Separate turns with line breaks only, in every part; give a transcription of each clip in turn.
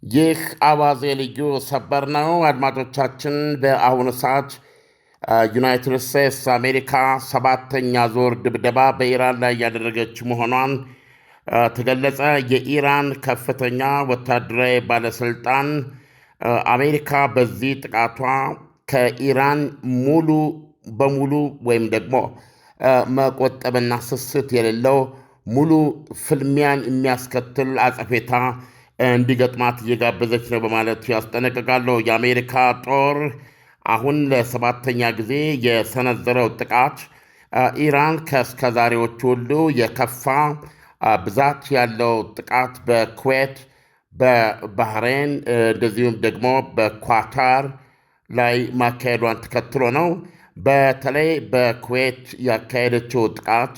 ይህ አዋዜ ልዩ ሰበር ነው። አድማጮቻችን በአሁኑ ሰዓት ዩናይትድ ስቴትስ አሜሪካ ሰባተኛ ዙር ድብደባ በኢራን ላይ ያደረገች መሆኗን ተገለጸ። የኢራን ከፍተኛ ወታደራዊ ባለሥልጣን አሜሪካ በዚህ ጥቃቷ ከኢራን ሙሉ በሙሉ ወይም ደግሞ መቆጠብና ስስት የሌለው ሙሉ ፍልሚያን የሚያስከትል አጸፌታ እንዲገጥማት እየጋበዘች ነው በማለት ያስጠነቅቃሉ። የአሜሪካ ጦር አሁን ለሰባተኛ ጊዜ የሰነዘረው ጥቃት ኢራን ከእስከዛሬዎቹ ሁሉ የከፋ ብዛት ያለው ጥቃት በኩዌት፣ በባህሬን እንደዚሁም ደግሞ በኳታር ላይ ማካሄዷን ተከትሎ ነው። በተለይ በኩዌት ያካሄደችው ጥቃት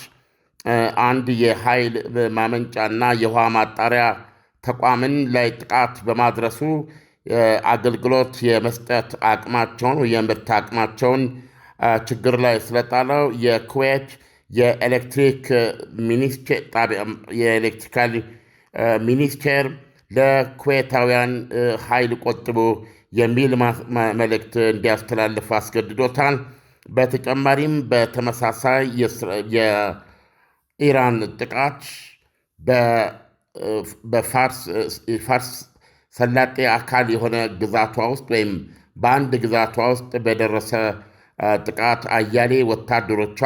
አንድ የኃይል ማመንጫና የውሃ ማጣሪያ ተቋምን ላይ ጥቃት በማድረሱ አገልግሎት የመስጠት አቅማቸውን የምርት አቅማቸውን ችግር ላይ ስለጣለው የኩዌት የኤሌክትሪካል ሚኒስቴር ለኩዌታውያን ኃይል ቆጥቦ የሚል መልእክት እንዲያስተላልፍ አስገድዶታል። በተጨማሪም በተመሳሳይ የኢራን ጥቃት በፋርስ ሰላጤ አካል የሆነ ግዛቷ ውስጥ ወይም በአንድ ግዛቷ ውስጥ በደረሰ ጥቃት አያሌ ወታደሮቿ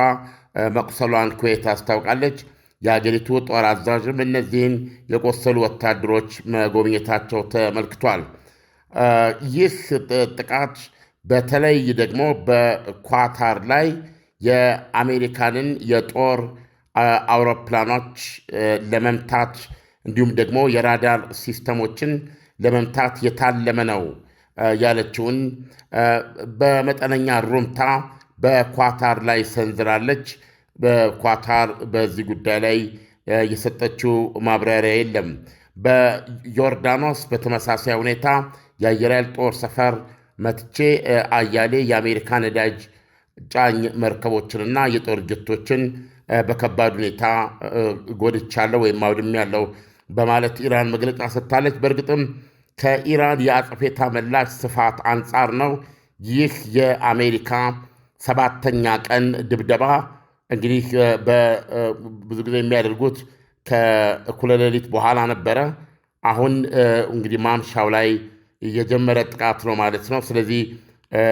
መቁሰሏን ኩዌት አስታውቃለች። የአገሪቱ ጦር አዛዥም እነዚህን የቆሰሉ ወታደሮች መጎብኘታቸው ተመልክቷል። ይህ ጥቃት በተለይ ደግሞ በኳታር ላይ የአሜሪካንን የጦር አውሮፕላኖች ለመምታት እንዲሁም ደግሞ የራዳር ሲስተሞችን ለመምታት የታለመ ነው ያለችውን በመጠነኛ ሩምታ በኳታር ላይ ሰንዝራለች። በኳታር በዚህ ጉዳይ ላይ የሰጠችው ማብራሪያ የለም። በዮርዳኖስ በተመሳሳይ ሁኔታ የአየር ኃይል ጦር ሰፈር መትቼ አያሌ የአሜሪካ ነዳጅ ጫኝ መርከቦችንና የጦር ጀቶችን በከባድ ሁኔታ ጎድቻለሁ ወይም አውድሜያለሁ በማለት ኢራን መግለጫ ሰጥታለች። በእርግጥም ከኢራን የአጸፌታ ምላሽ ስፋት አንጻር ነው ይህ የአሜሪካ ሰባተኛ ቀን ድብደባ። እንግዲህ ብዙ ጊዜ የሚያደርጉት ከእኩለ ሌሊት በኋላ ነበረ። አሁን እንግዲህ ማምሻው ላይ የጀመረ ጥቃት ነው ማለት ነው። ስለዚህ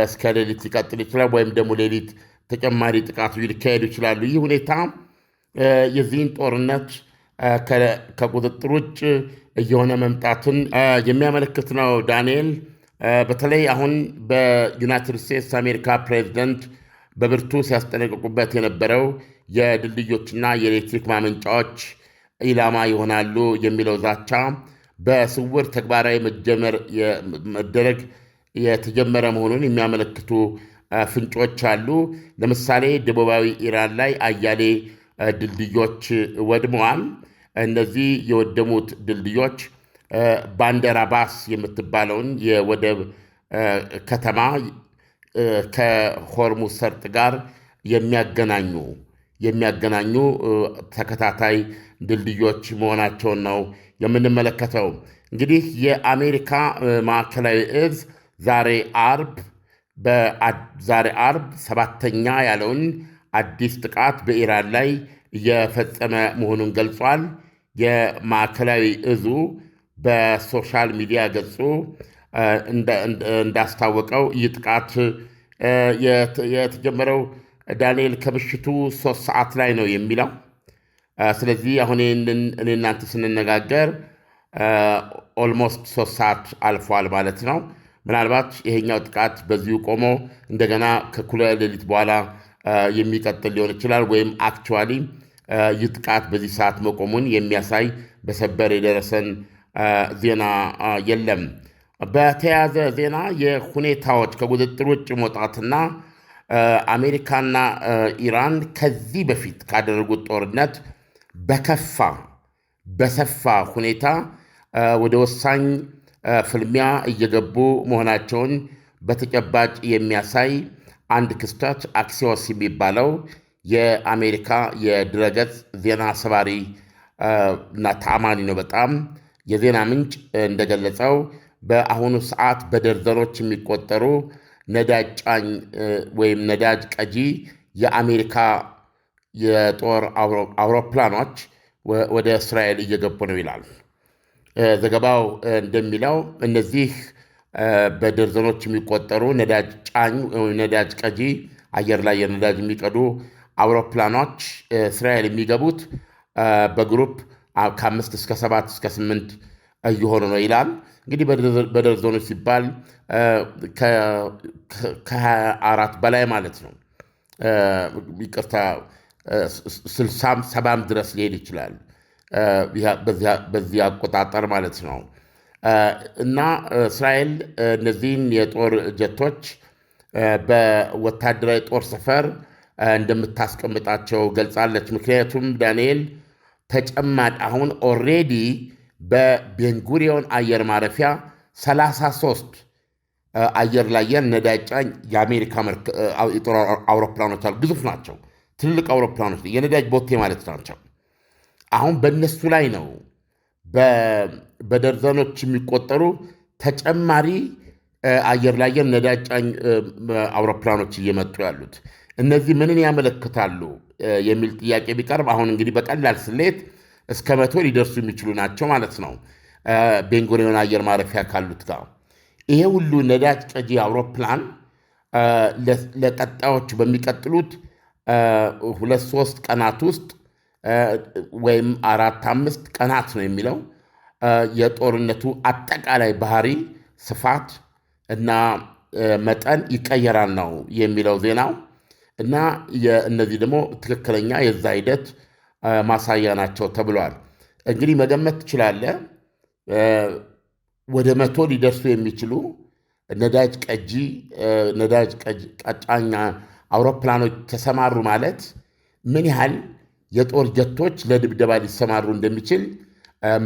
እስከ ሌሊት ሊቀጥል ይችላል፣ ወይም ደግሞ ሌሊት ተጨማሪ ጥቃቶች ሊካሄዱ ይችላሉ። ይህ ሁኔታ የዚህን ጦርነት ከቁጥጥር ውጭ እየሆነ መምጣትን የሚያመለክት ነው። ዳንኤል፣ በተለይ አሁን በዩናይትድ ስቴትስ አሜሪካ ፕሬዚደንት በብርቱ ሲያስጠነቅቁበት የነበረው የድልድዮችና የኤሌክትሪክ ማመንጫዎች ኢላማ ይሆናሉ የሚለው ዛቻ በስውር ተግባራዊ መደረግ የተጀመረ መሆኑን የሚያመለክቱ ፍንጮች አሉ። ለምሳሌ ደቡባዊ ኢራን ላይ አያሌ ድልድዮች ወድመዋል። እነዚህ የወደሙት ድልድዮች ባንደር አባስ የምትባለውን የወደብ ከተማ ከሆርሙዝ ሰርጥ ጋር የሚያገናኙ ተከታታይ ድልድዮች መሆናቸውን ነው የምንመለከተው። እንግዲህ የአሜሪካ ማዕከላዊ እዝ ዛሬ አርብ ሰባተኛ ያለውን አዲስ ጥቃት በኢራን ላይ እየፈጸመ መሆኑን ገልጿል። የማዕከላዊ እዙ በሶሻል ሚዲያ ገጹ እንዳስታወቀው ይህ ጥቃት የተጀመረው ዳንኤል ከምሽቱ 3 ሰዓት ላይ ነው የሚለው። ስለዚህ አሁን እኔ እናንተ ስንነጋገር ኦልሞስት 3 ሰዓት አልፏል ማለት ነው። ምናልባት ይሄኛው ጥቃት በዚሁ ቆሞ እንደገና ከእኩለ ሌሊት በኋላ የሚቀጥል ሊሆን ይችላል። ወይም አክቹዋሊ ይህ ጥቃት በዚህ ሰዓት መቆሙን የሚያሳይ በሰበር የደረሰን ዜና የለም። በተያያዘ ዜና የሁኔታዎች ከቁጥጥር ውጭ መውጣትና አሜሪካና ኢራን ከዚህ በፊት ካደረጉት ጦርነት በሰፋ ሁኔታ ወደ ወሳኝ ፍልሚያ እየገቡ መሆናቸውን በተጨባጭ የሚያሳይ አንድ ክስተት አክሲዮስ የሚባለው የአሜሪካ የድረገጽ ዜና ሰባሪ እና ተአማኒ ነው በጣም የዜና ምንጭ እንደገለጸው በአሁኑ ሰዓት በደርዘኖች የሚቆጠሩ ነዳጅ ጫኝ ወይም ነዳጅ ቀጂ የአሜሪካ የጦር አውሮፕላኖች ወደ እስራኤል እየገቡ ነው ይላል ዘገባው። እንደሚለው እነዚህ በደርዘኖች የሚቆጠሩ ነዳጅ ጫኝ ወይም ነዳጅ ቀጂ አየር ላይ የነዳጅ የሚቀዱ አውሮፕላኖች እስራኤል የሚገቡት በግሩፕ ከ5 እስከ 7 እስከ 8 እየሆኑ ነው ይላል። እንግዲህ በደርዘኖች ሲባል ከ24 በላይ ማለት ነው። ይቅርታ 60 70 ድረስ ሊሄድ ይችላል በዚህ አቆጣጠር ማለት ነው። እና እስራኤል እነዚህን የጦር ጀቶች በወታደራዊ ጦር ሰፈር እንደምታስቀምጣቸው ገልጻለች። ምክንያቱም ዳንኤል ተጨማሪ አሁን ኦልሬዲ በቤንጉሪዮን አየር ማረፊያ 33 አየር ላየር ነዳጅ ጫኝ የአሜሪካ የጦር አውሮፕላኖች አሉ። ግዙፍ ናቸው፣ ትልቅ አውሮፕላኖች፣ የነዳጅ ቦቴ ማለት ናቸው። አሁን በእነሱ ላይ ነው በደርዘኖች የሚቆጠሩ ተጨማሪ አየር ላየር ነዳጅ ጫኝ አውሮፕላኖች እየመጡ ያሉት። እነዚህ ምንን ያመለክታሉ የሚል ጥያቄ ቢቀርብ አሁን እንግዲህ በቀላል ስሌት እስከ 100 ሊደርሱ የሚችሉ ናቸው ማለት ነው ቤንጉሪዮን አየር ማረፊያ ካሉት ጋር። ይሄ ሁሉ ነዳጅ ቀጂ አውሮፕላን ለቀጣዮች በሚቀጥሉት 2-3 ቀናት ውስጥ ወይም 4-5 ቀናት ነው የሚለው የጦርነቱ አጠቃላይ ባህሪ፣ ስፋት እና መጠን ይቀየራል ነው የሚለው ዜናው። እና እነዚህ ደግሞ ትክክለኛ የዛ ሂደት ማሳያ ናቸው ተብሏል። እንግዲህ መገመት ትችላለህ ወደ 100 ሊደርሱ የሚችሉ ነዳጅ ቀጫኛ አውሮፕላኖች ተሰማሩ ማለት ምን ያህል የጦር ጀቶች ለድብደባ ሊሰማሩ እንደሚችል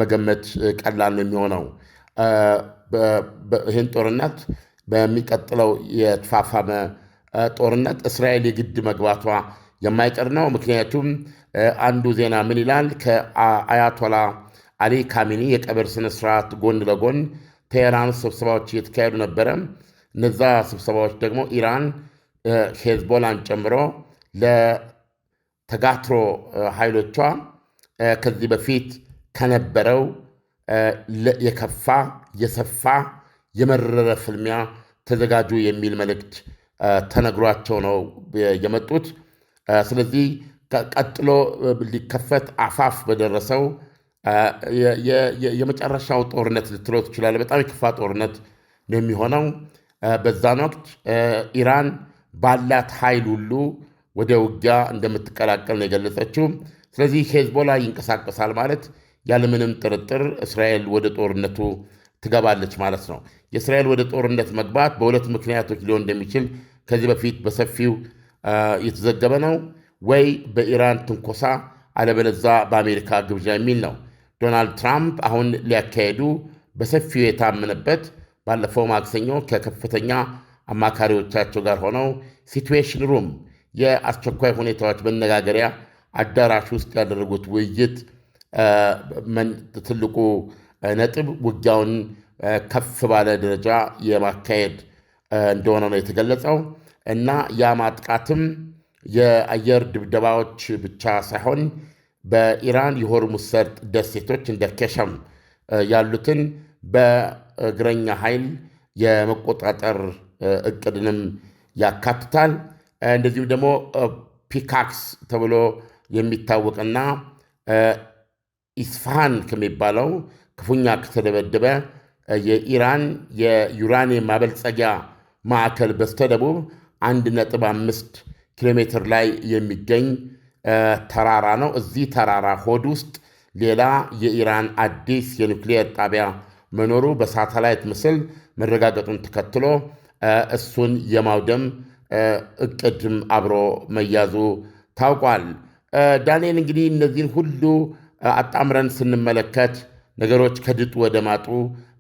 መገመት ቀላል ነው የሚሆነው። ይህን ጦርነት በሚቀጥለው የተፋፋመ ጦርነት እስራኤል የግድ መግባቷ የማይቀር ነው። ምክንያቱም አንዱ ዜና ምን ይላል? ከአያቶላ አሊ ካሚኒ የቀብር ስነስርዓት ጎን ለጎን ቴሄራን ስብሰባዎች እየተካሄዱ ነበረ። እነዛ ስብሰባዎች ደግሞ ኢራን ሄዝቦላን ጨምሮ ለተጋትሮ ኃይሎቿ ከዚህ በፊት ከነበረው የከፋ የሰፋ የመረረ ፍልሚያ ተዘጋጁ የሚል መልእክት ተነግሯቸው ነው የመጡት። ስለዚህ ቀጥሎ ሊከፈት አፋፍ በደረሰው የመጨረሻው ጦርነት ልትለው ትችላለህ። በጣም የከፋ ጦርነት ነው የሚሆነው። በዛን ወቅት ኢራን ባላት ኃይል ሁሉ ወደ ውጊያ እንደምትቀላቀል ነው የገለጸችው። ስለዚህ ሄዝቦላ ይንቀሳቀሳል ማለት ያለምንም ጥርጥር እስራኤል ወደ ጦርነቱ ትገባለች ማለት ነው። የእስራኤል ወደ ጦርነት መግባት በሁለት ምክንያቶች ሊሆን እንደሚችል ከዚህ በፊት በሰፊው የተዘገበ ነው። ወይ በኢራን ትንኮሳ አለበለዛ በአሜሪካ ግብዣ የሚል ነው። ዶናልድ ትራምፕ አሁን ሊያካሄዱ በሰፊው የታመነበት ባለፈው ማክሰኞ ከከፍተኛ አማካሪዎቻቸው ጋር ሆነው ሲትዌሽን ሩም የአስቸኳይ ሁኔታዎች መነጋገሪያ አዳራሽ ውስጥ ያደረጉት ውይይት ትልቁ ነጥብ ውጊያውን ከፍ ባለ ደረጃ የማካሄድ እንደሆነ ነው የተገለጸው። እና ያ ማጥቃትም የአየር ድብደባዎች ብቻ ሳይሆን በኢራን የሆርሙዝ ሰርጥ ደሴቶች እንደ ኬሸም ያሉትን በእግረኛ ኃይል የመቆጣጠር እቅድንም ያካትታል። እንደዚሁም ደግሞ ፒካክስ ተብሎ የሚታወቅና ኢስፋሃን ከሚባለው ክፉኛ ከተደበደበ የኢራን የዩራኒየም ማበልጸጊያ ማዕከል በስተደቡብ 1.5 ኪሎ ሜትር ላይ የሚገኝ ተራራ ነው። እዚህ ተራራ ሆድ ውስጥ ሌላ የኢራን አዲስ የኒውክሌር ጣቢያ መኖሩ በሳተላይት ምስል መረጋገጡን ተከትሎ እሱን የማውደም እቅድም አብሮ መያዙ ታውቋል። ዳንኤል፣ እንግዲህ እነዚህን ሁሉ አጣምረን ስንመለከት ነገሮች ከድጡ ወደ ማጡ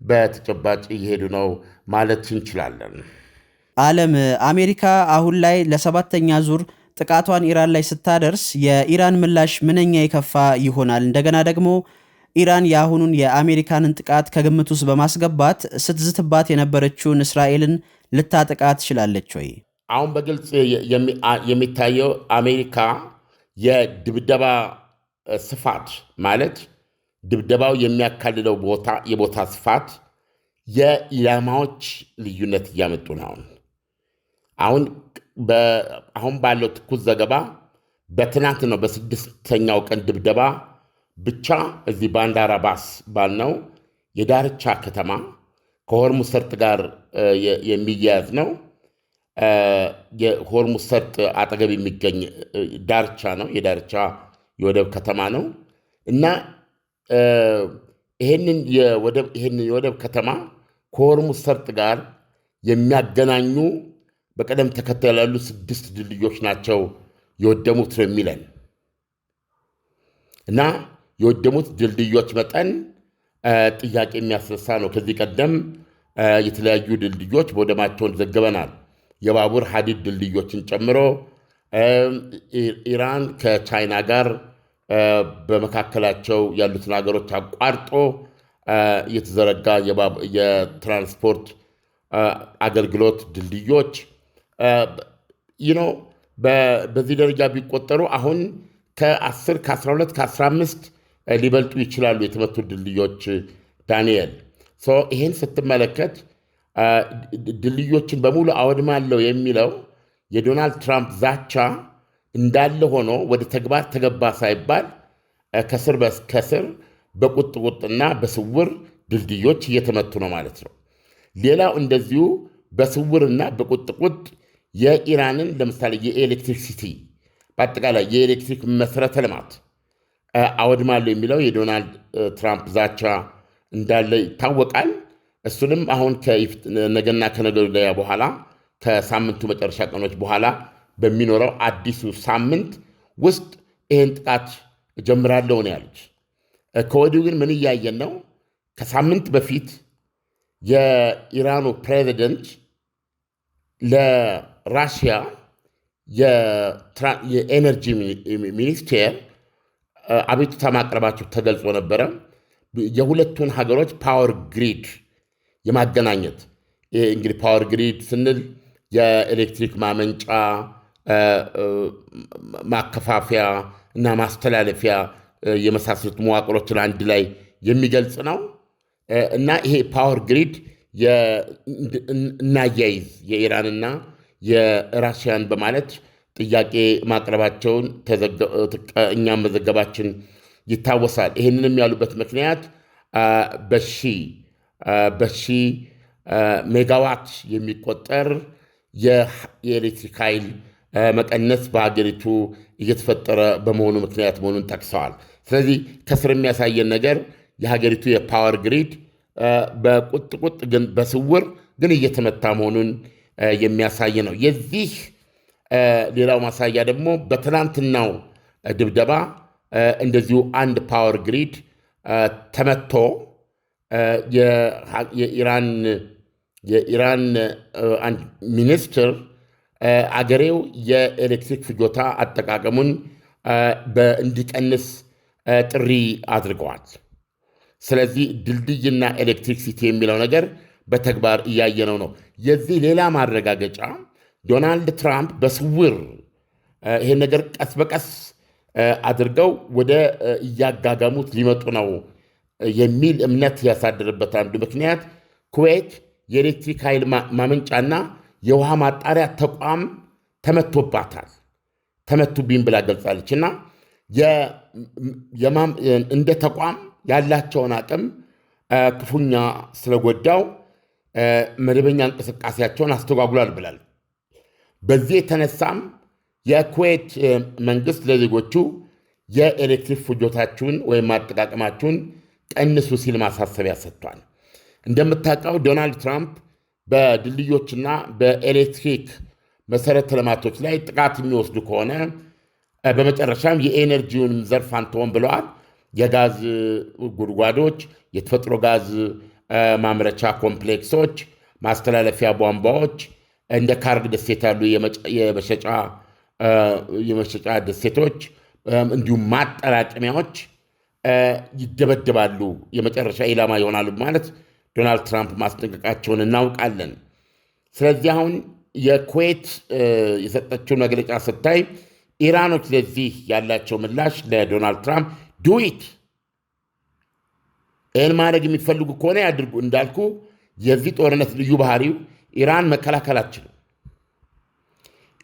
በተጨባጭ እየሄዱ ነው ማለት እንችላለን።
ዓለም አሜሪካ አሁን ላይ ለ7ኛ ዙር ጥቃቷን ኢራን ላይ ስታደርስ የኢራን ምላሽ ምንኛ የከፋ ይሆናል? እንደገና ደግሞ ኢራን የአሁኑን የአሜሪካንን ጥቃት ከግምት ውስጥ በማስገባት ስትዝትባት የነበረችውን እስራኤልን ልታጠቃ ትችላለች ወይ?
አሁን በግልጽ የሚታየው አሜሪካ የድብደባ ስፋት ማለት ድብደባው የሚያካልለው የቦታ ስፋት የኢላማዎች ልዩነት እያመጡ ነው። አሁን ባለው ትኩስ ዘገባ በትናንት ነው በስድስተኛው ቀን ድብደባ ብቻ እዚህ ባንዳር አባስ ባልነው የዳርቻ ከተማ ከሆርሙዝ ሰርጥ ጋር የሚያያዝ ነው። የሆርሙዝ ሰርጥ አጠገብ የሚገኝ ዳርቻ ነው። የዳርቻ የወደብ ከተማ ነው እና ይህንን የወደብ ከተማ ከሆርሙዝ ሰርጥ ጋር የሚያገናኙ በቀደም ተከተል ያሉ 6 ድልድዮች ናቸው የወደሙት ነው የሚለን እና የወደሙት ድልድዮች መጠን ጥያቄ የሚያስነሳ ነው። ከዚህ ቀደም የተለያዩ ድልድዮች በወደማቸውን ዘግበናል። የባቡር ሐዲድ ድልድዮችን ጨምሮ ኢራን ከቻይና ጋር በመካከላቸው ያሉትን ሀገሮች አቋርጦ የተዘረጋ የትራንስፖርት አገልግሎት ድልድዮች በዚህ ደረጃ ቢቆጠሩ አሁን ከ10 ከ12 ከ15 ሊበልጡ ይችላሉ የተመቱ ድልድዮች። ዳንኤል ይህን ስትመለከት ድልድዮችን በሙሉ አወድማለሁ የሚለው የዶናልድ ትራምፕ ዛቻ እንዳለ ሆኖ ወደ ተግባር ተገባ ሳይባል ከስር በስር በቁጥቁጥና በስውር ድልድዮች እየተመቱ ነው ማለት ነው። ሌላው እንደዚሁ በስውርና በቁጥቁጥ የኢራንን ለምሳሌ የኤሌክትሪክሲቲ በአጠቃላይ የኤሌክትሪክ መሰረተ ልማት አወድማለሁ የሚለው የዶናልድ ትራምፕ ዛቻ እንዳለ ይታወቃል። እሱንም አሁን ነገና ከነገ ወዲያ በኋላ ከሳምንቱ መጨረሻ ቀኖች በኋላ በሚኖረው አዲሱ ሳምንት ውስጥ ይህን ጥቃት እጀምራለሁ ነው ያሉት። ከወዲሁ ግን ምን እያየን ነው? ከሳምንት በፊት የኢራኑ ፕሬዚደንት ለራሽያ የኤነርጂ ሚኒስቴር አቤቱታ ማቅረባቸው ተገልጾ ነበረ። የሁለቱን ሀገሮች ፓወር ግሪድ የማገናኘት እንግዲህ ፓወር ግሪድ ስንል የኤሌክትሪክ ማመንጫ ማከፋፈያ እና ማስተላለፊያ የመሳሰሉት መዋቅሮችን አንድ ላይ የሚገልጽ ነው እና ይሄ ፓወር ግሪድ እናያይዝ የኢራንና የራሽያን በማለት ጥያቄ ማቅረባቸውን እኛም መዘገባችን ይታወሳል። ይህንንም ያሉበት ምክንያት በሺ ሜጋዋት የሚቆጠር የኤሌክትሪክ ኃይል መቀነስ በሀገሪቱ እየተፈጠረ በመሆኑ ምክንያት መሆኑን ጠቅሰዋል። ስለዚህ ከስር የሚያሳየን ነገር የሀገሪቱ የፓወር ግሪድ በቁጥቁጥ ግን በስውር ግን እየተመታ መሆኑን የሚያሳይ ነው። የዚህ ሌላው ማሳያ ደግሞ በትናንትናው ድብደባ እንደዚሁ አንድ ፓወር ግሪድ ተመቶ የኢራን አንድ ሚኒስትር አገሬው የኤሌክትሪክ ፍጆታ አጠቃቀሙን እንዲቀንስ ጥሪ አድርገዋል። ስለዚህ ድልድይና ኤሌክትሪክሲቲ የሚለው ነገር በተግባር እያየነው ነው። የዚህ ሌላ ማረጋገጫ ዶናልድ ትራምፕ በስውር ይሄን ነገር ቀስ በቀስ አድርገው ወደ እያጋጋሙት ሊመጡ ነው የሚል እምነት ያሳደረበት አንዱ ምክንያት ኩዌት የኤሌክትሪክ ኃይል ማመንጫና የውሃ ማጣሪያ ተቋም ተመቶባታል። ተመቱብኝ ብላ ገልጻለች እና እንደ ተቋም ያላቸውን አቅም ክፉኛ ስለጎዳው መደበኛ እንቅስቃሴያቸውን አስተጓጉሏል ብላል። በዚህ የተነሳም የኩዌት መንግስት ለዜጎቹ የኤሌክትሪክ ፍጆታችሁን ወይም አጠቃቀማችሁን ቀንሱ ሲል ማሳሰቢያ ሰጥቷል። እንደምታውቀው ዶናልድ ትራምፕ በድልድዮችና በኤሌክትሪክ መሰረተ ልማቶች ላይ ጥቃት የሚወስዱ ከሆነ በመጨረሻም የኤነርጂውን ዘርፍ አንተውን ብለዋል። የጋዝ ጉድጓዶች፣ የተፈጥሮ ጋዝ ማምረቻ ኮምፕሌክሶች፣ ማስተላለፊያ ቧንቧዎች፣ እንደ ካርግ ደሴት ያሉ የመሸጫ ደሴቶች እንዲሁም ማጠራቀሚያዎች ይደበደባሉ፣ የመጨረሻ ኢላማ ይሆናሉ ማለት ዶናልድ ትራምፕ ማስጠንቀቃቸውን እናውቃለን። ስለዚህ አሁን የኩዌት የሰጠችው መግለጫ ስታይ ኢራኖች ለዚህ ያላቸው ምላሽ ለዶናልድ ትራምፕ ዱዊት፣ ይህን ማድረግ የሚፈልጉ ከሆነ ያድርጉ። እንዳልኩ የዚህ ጦርነት ልዩ ባህሪው ኢራን መከላከል አትችልም።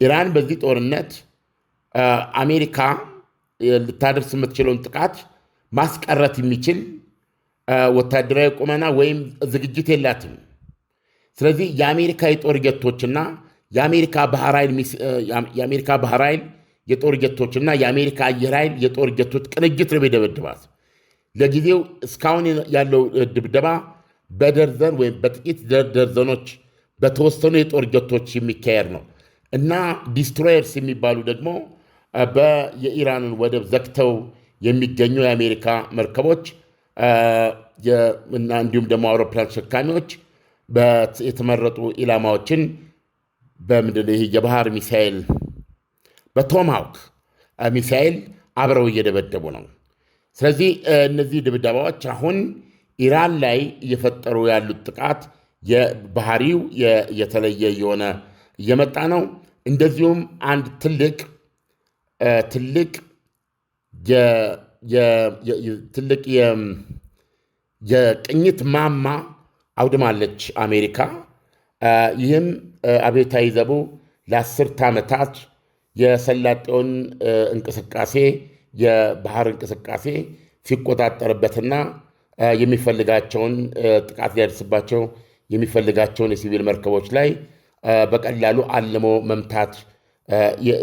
ኢራን በዚህ ጦርነት አሜሪካ ልታደርስ የምትችለውን ጥቃት ማስቀረት የሚችል ወታደራዊ ቁመና ወይም ዝግጅት የላትም። ስለዚህ የአሜሪካ የጦር ጀቶችና የአሜሪካ ባህር ኃይል የጦር ጀቶችና የአሜሪካ አየር ኃይል የጦር ጀቶች ቅንጅት ነው የደበደባት። ለጊዜው እስካሁን ያለው ድብደባ በደርዘን ወይም በጥቂት ደርዘኖች በተወሰኑ የጦር ጀቶች የሚካሄድ ነው እና ዲስትሮየርስ የሚባሉ ደግሞ የኢራንን ወደብ ዘግተው የሚገኙ የአሜሪካ መርከቦች እና እንዲሁም ደግሞ አውሮፕላን ተሸካሚዎች የተመረጡ ኢላማዎችን በምንድነው ይሄ የባህር ሚሳኤል በቶማሃውክ ሚሳኤል አብረው እየደበደቡ ነው። ስለዚህ እነዚህ ድብደባዎች አሁን ኢራን ላይ እየፈጠሩ ያሉት ጥቃት የባህሪው የተለየ የሆነ እየመጣ ነው። እንደዚሁም አንድ ትልቅ የቅኝት ማማ አውድማለች አሜሪካ። ይህም አብዮታዊ ዘቡ ለ10 ዓመታት የሰላጤውን እንቅስቃሴ የባህር እንቅስቃሴ ሲቆጣጠርበትና የሚፈልጋቸውን ጥቃት ሊያደርስባቸው የሚፈልጋቸውን የሲቪል መርከቦች ላይ በቀላሉ አልሞ መምታት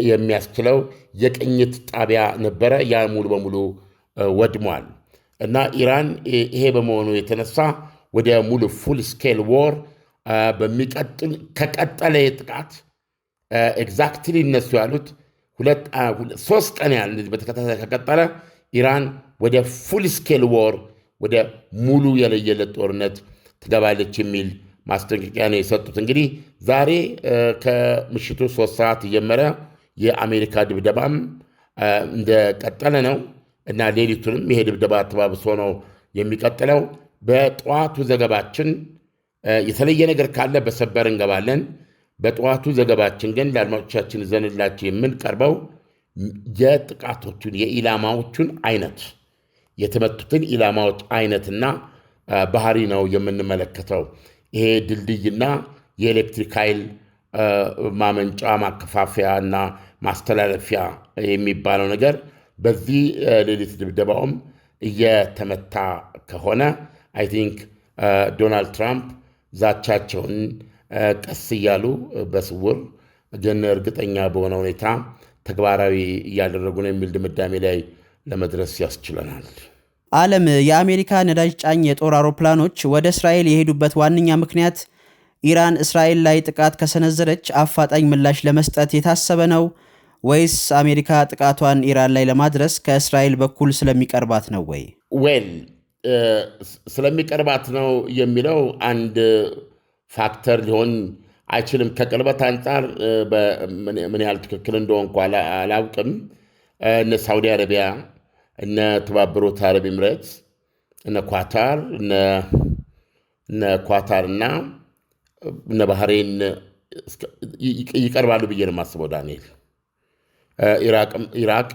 የሚያስችለው የቅኝት ጣቢያ ነበረ። ያ ሙሉ በሙሉ ወድሟል እና ኢራን ይሄ በመሆኑ የተነሳ ወደ ሙሉ ፉል ስኬል ዎር ከቀጠለ የጥቃት ኤግዛክትሊ እነሱ ያሉት 3 ቀን ያህል በተከታታይ ከቀጠለ ኢራን ወደ ፉል ስኬል ዎር ወደ ሙሉ የለየለት ጦርነት ትገባለች የሚል ማስጠንቀቂያ ነው የሰጡት። እንግዲህ ዛሬ ከምሽቱ 3 ሰዓት የጀመረ የአሜሪካ ድብደባም እንደቀጠለ ነው እና ሌሊቱንም ይሄ ድብደባ ተባብሶ ነው የሚቀጥለው። በጠዋቱ ዘገባችን የተለየ ነገር ካለ በሰበር እንገባለን። በጠዋቱ ዘገባችን ግን ለአድማጮቻችን ዘንላቸው የምንቀርበው የጥቃቶቹን የኢላማዎቹን አይነት የተመቱትን ኢላማዎች አይነትና ባህሪ ነው የምንመለከተው። ይሄ ድልድይና የኤሌክትሪክ ኃይል ማመንጫ ማከፋፈያ እና ማስተላለፊያ የሚባለው ነገር በዚህ ሌሊት ድብደባውም እየተመታ ከሆነ አይ ቲንክ ዶናልድ ትራምፕ ዛቻቸውን ቀስ እያሉ በስውር ግን እርግጠኛ በሆነ ሁኔታ ተግባራዊ እያደረጉ ነው የሚል ድምዳሜ ላይ ለመድረስ ያስችለናል።
ዓለም የአሜሪካ ነዳጅ ጫኝ የጦር አውሮፕላኖች ወደ እስራኤል የሄዱበት ዋነኛ ምክንያት ኢራን እስራኤል ላይ ጥቃት ከሰነዘረች አፋጣኝ ምላሽ ለመስጠት የታሰበ ነው ወይስ አሜሪካ ጥቃቷን ኢራን ላይ ለማድረስ ከእስራኤል በኩል ስለሚቀርባት ነው ወይ?
ስለሚቀርባት ነው የሚለው አንድ ፋክተር ሊሆን አይችልም። ከቅርበት አንጻር ምን ያህል ትክክል እንደሆንኩ አላውቅም። እነ ሳውዲ አረቢያ፣ እነ ተባበሩት አረብ ኤምሬትስ፣ እነ ኳታርና እነ ባህሬን ይቀርባሉ ብዬ ነው የማስበው። ዳንኤል፣ ኢራቅ፣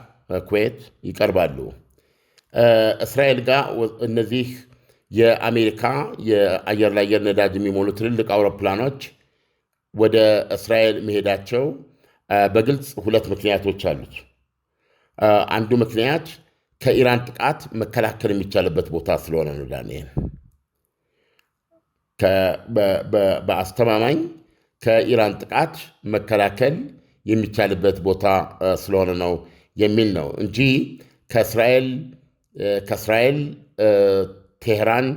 ኩዌት ይቀርባሉ። እስራኤል ጋር እነዚህ የአሜሪካ የአየር ለአየር ነዳጅ የሚሞሉ ትልልቅ አውሮፕላኖች ወደ እስራኤል መሄዳቸው በግልጽ 2 ምክንያቶች አሉት። አንዱ ምክንያት ከኢራን ጥቃት መከላከል የሚቻልበት ቦታ ስለሆነ ነው። ዳንኤል፣ በአስተማማኝ ከኢራን ጥቃት መከላከል የሚቻልበት ቦታ ስለሆነ ነው የሚል ነው እንጂ ከእስራኤል ቴህራን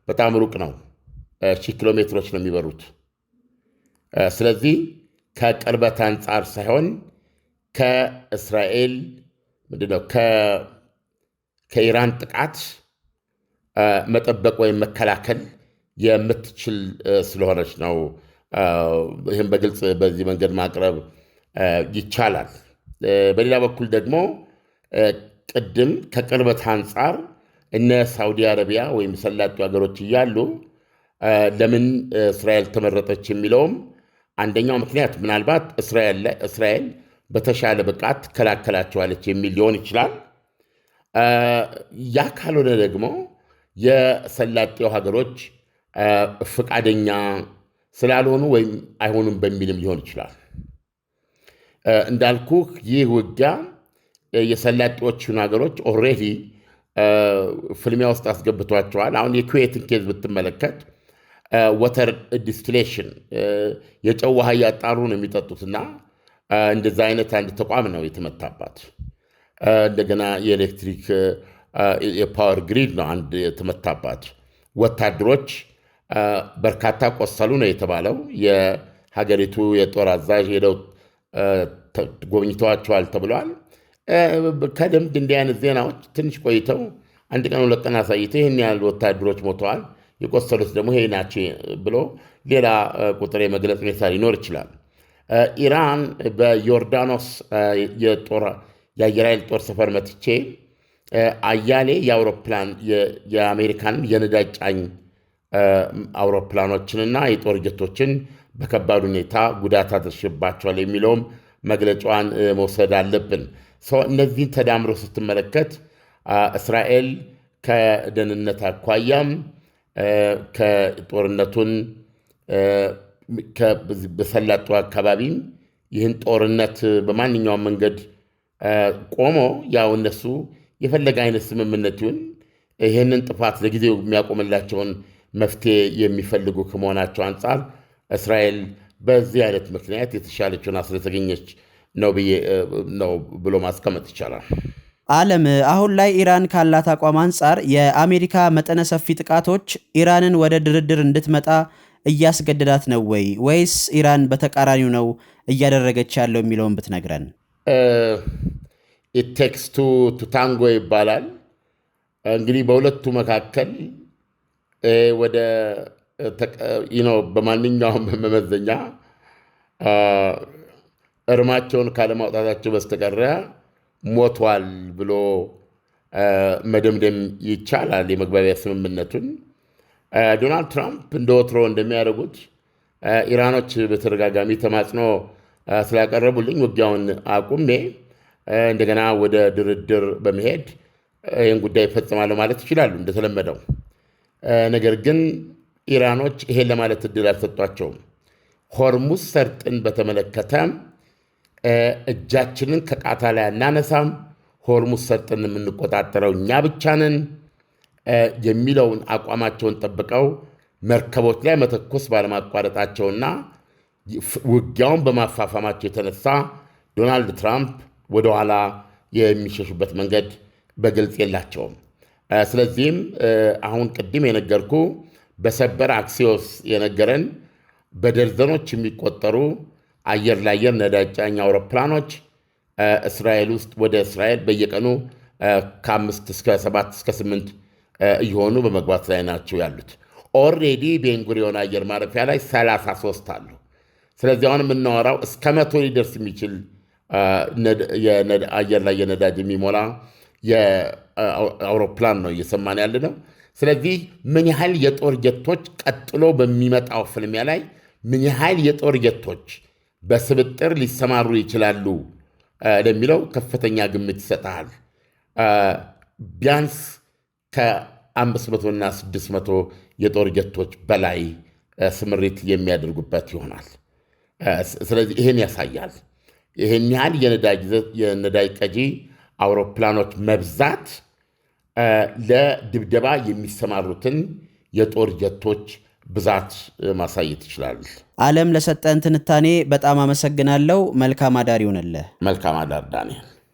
በጣም ሩቅ ነው። 1000 ኪሎ ሜትሮች ነው የሚበሩት። ስለዚህ ከቅርበት አንጻር ሳይሆን ከእስራኤል ከኢራን ጥቃት መጠበቅ ወይም መከላከል የምትችል ስለሆነች ነው። ይህም በግልጽ በዚህ መንገድ ማቅረብ ይቻላል። በሌላ በኩል ደግሞ ቅድም ከቅርበት አንጻር እነ ሳውዲ አረቢያ ወይም ሰላጤው ሀገሮች እያሉ ለምን እስራኤል ተመረጠች የሚለውም አንደኛው ምክንያት ምናልባት እስራኤል በተሻለ ብቃት ትከላከላቸዋለች የሚል ሊሆን ይችላል። ያ ካልሆነ ደግሞ የሰላጤው ሀገሮች ፈቃደኛ ስላልሆኑ ወይም አይሆኑም በሚልም ሊሆን ይችላል። እንዳልኩህ ይህ ውጊያ የሰላጤዎቹን ሀገሮች ኦልሬዲ ፍልሚያ ውስጥ አስገብቷቸዋል። አሁን የኩዌትን ኬዝ ብትመለከት ወተር ዲስቲሌሽን የጨው ውሃ እያጣሩ ነው የሚጠጡትና እንደዛ አይነት አንድ ተቋም ነው የተመታባት። እንደገና የኤሌክትሪክ የፓወር ግሪድ ነው አንድ የተመታባት። ወታደሮች በርካታ ቆሰሉ ነው የተባለው። የሀገሪቱ የጦር አዛዥ ሄደው ጎብኝተዋቸዋል ተብለዋል። ከልምድ እንዲህ አይነት ዜናዎች ትንሽ ቆይተው አንድ ቀን ሁለት ቀን አሳይተው ይህን ያህል ወታደሮች ሞተዋል፣ የቆሰሉት ደግሞ ይሄ ናቸው ብሎ ሌላ ቁጥር የመግለጽ ሁኔታ ሊኖር ይችላል። ኢራን በዮርዳኖስ የአየር ኃይል ጦር ሰፈር መትቼ አያሌ የአሜሪካን የነዳጅ ጫኝ አውሮፕላኖችንና የጦር ጀቶችን በከባድ ሁኔታ ጉዳት አድርሽባቸዋል የሚለውም መግለጫዋን መውሰድ አለብን። እነዚህን ተዳምሮ ስትመለከት እስራኤል ከደህንነት አኳያም ከጦርነቱን በሰላጤው አካባቢም ይህን ጦርነት በማንኛውም መንገድ ቆሞ ያው እነሱ የፈለገ አይነት ስምምነት ይሁን ይህንን ጥፋት ለጊዜው የሚያቆምላቸውን መፍትሄ የሚፈልጉ ከመሆናቸው አንጻር እስራኤል በዚህ አይነት ምክንያት የተሻለችውን ስለተገኘች ነው ብሎ ማስቀመጥ ይቻላል።
ዓለም አሁን ላይ ኢራን ካላት አቋም አንጻር የአሜሪካ መጠነ ሰፊ ጥቃቶች ኢራንን ወደ ድርድር እንድትመጣ እያስገደዳት ነው ወይስ ኢራን በተቃራኒው ነው እያደረገች ያለው የሚለውን ብትነግረን።
ኢት ቴክስ ቱ ታንጎ ይባላል። እንግዲህ በሁለቱ መካከል ወደ በማንኛውም መመዘኛ እርማቸውን ካለማውጣታቸው በስተቀረ ሞቷል ብሎ መደምደም ይቻላል የመግባቢያ ስምምነቱን። ዶናልድ ትራምፕ እንደ ወትሮ እንደሚያደርጉት ኢራኖች በተደጋጋሚ ተማጽኖ ስላቀረቡልኝ ውጊያውን አቁሜ እንደገና ወደ ድርድር በመሄድ ይህን ጉዳይ ይፈጽማለሁ ማለት ይችላሉ እንደተለመደው። ነገር ግን ኢራኖች ይሄን ለማለት እድል አልሰጧቸውም። ሆርሙዝ ሰርጥን በተመለከተ እጃችንን ከቃታ ላይ አናነሳም፣ ሆርሙዝ ሰርጥን የምንቆጣጠረው እኛ ብቻ ነን የሚለውን አቋማቸውን ጠብቀው መርከቦች ላይ መተኮስ ባለማቋረጣቸውና ውጊያውን በማፋፋማቸው የተነሳ ዶናልድ ትራምፕ ወደኋላ የሚሸሹበት መንገድ በግልጽ የላቸውም። ስለዚህም አሁን ቅድም የነገርኩ በሰበር አክሲዮስ የነገረን በደርዘኖች የሚቆጠሩ አየር ለአየር ነዳጅ ጫኝ አውሮፕላኖች እስራኤል ውስጥ ወደ እስራኤል በየቀኑ ከ5 እስከ 7 እስከ 8 እየሆኑ በመግባት ላይ ናቸው ያሉት። ኦልሬዲ ቤንጉሪዮን አየር ማረፊያ ላይ 33 አሉ። ስለዚህ አሁን የምናወራው እስከ 100 ሊደርስ የሚችል አየር ላይ የነዳጅ የሚሞላ የአውሮፕላን ነው እየሰማን ያለ ነው። ስለዚህ ምን ያህል የጦር ጀቶች ቀጥሎ በሚመጣው ፍልሚያ ላይ ምን ያህል የጦር ጀቶች በስብጥር ሊሰማሩ ይችላሉ ለሚለው ከፍተኛ ግምት ይሰጣል። ቢያንስ ከ500 እና 600 የጦር ጀቶች በላይ ስምሪት የሚያደርጉበት ይሆናል። ስለዚህ ይህን ያሳያል። ይህን ያህል የነዳጅ ቀጂ አውሮፕላኖች መብዛት ለድብደባ የሚሰማሩትን የጦር ጀቶች ብዛት ማሳየት ይችላል።
ዓለም ለሰጠን ትንታኔ በጣም አመሰግናለሁ። መልካም አዳር ይሁንልህ።
መልካም አዳር ዳንኤል።